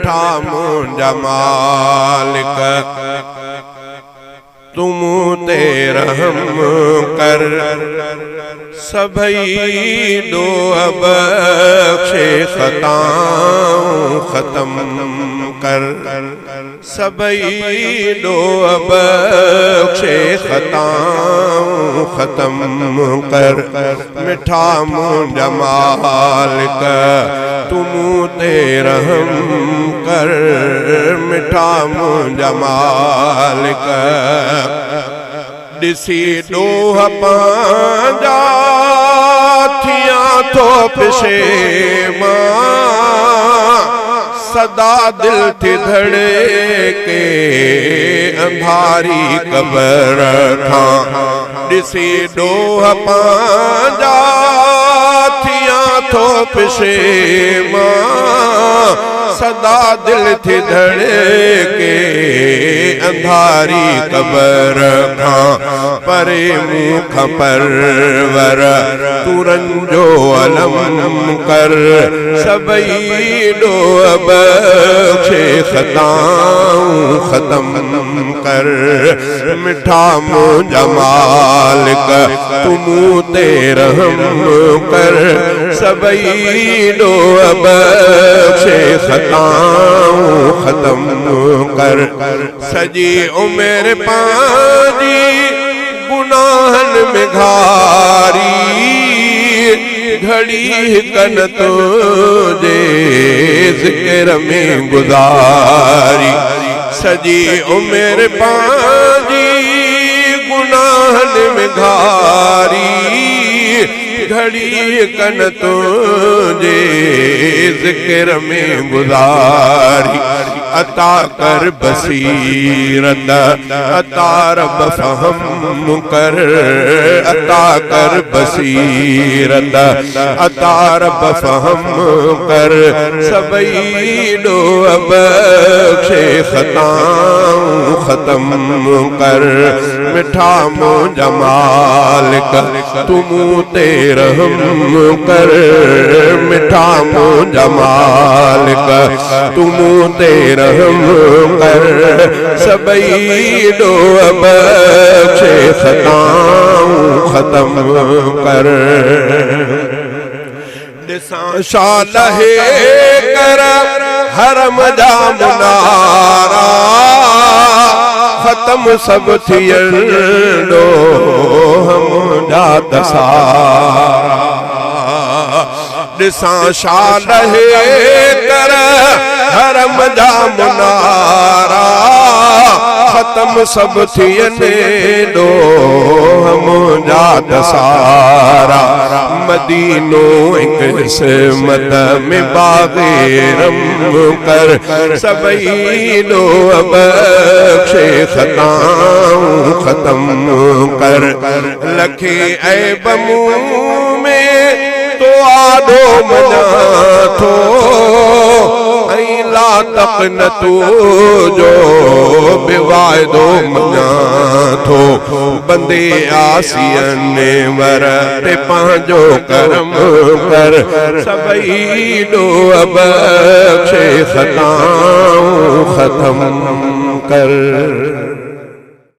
मिठा मुंहिंजा मालिक तू मूं ते रहम कर सभई ॾोह बख़्शे ख़ताऊं ख़त्म कर सभई ॾोह बख़्शे ख़ताऊं ख़त्म कर मिठा मुंहिंजा मालिक तू मूं ते रहम कर मिठा मुंहिंजा मालिक ॾिसी ॾोह पंहिंजा थियां थो पशेमां सदा दिल थी धड़के अंधारी क़बर खां ॾिसी ॾोह पंहिंजा थियां थो पशेमां सदा दिल थी धड़के अंधारी क़बर खां परे मुख परवर तू रंजो अलम कर सभई ॾोह बख़्शे ख़ताऊं ख़त्म कर मिठा मुंहिंजा मालिक तू मूं ते रहम कर सभई ॾोह बख़्शे ख़ताऊं ख़त्म कर सजी उमिरि पंहिंजी गुनाहनि में घारी घड़ी कन तुझे ज़िक्र में गुज़ारी सजी उमिरि पंहिंजी गुनाहनि में घारी घड़ी कन तुझे ज़िक्र में गुज़ारी अता कर बसीरत अता रब फहम कर अता कर बसीरत अता रब फहम कर सभई ॾोह बख़्शे ख़ताऊं ख़त्म कर मिठा मुंहिंजा मालिक तू मूं ते रहम कर मिठा मुंहिंजा मालिक तू मूं ते रहम कर सभई ॾोह बख़्शे ख़ताऊं ख़त्म कर ॾिसां छा लहे कर हरम जा मुनारा ख़त्म सभु थियण ॾोह मुंहिंजा दसारा ॾिसां छा लहे कर हरम जा मुनारा ख़त्म सभु थियनि ॾोह मुंहिंजा दसारा मदीनो क़िस्मत में बाग़ेरम कर सभई ॾोह बख़्शे ख़ताऊं ख़त्म कर लखे ऐब मूं में तो आॾो मञा थो ऐं ला तक न तुझो बेवाइदो मञा थो बंदे आसियन वर ते पंहिंजो करम कर सभई ॾोह बख़्शे ख़ताऊं ख़त्म कर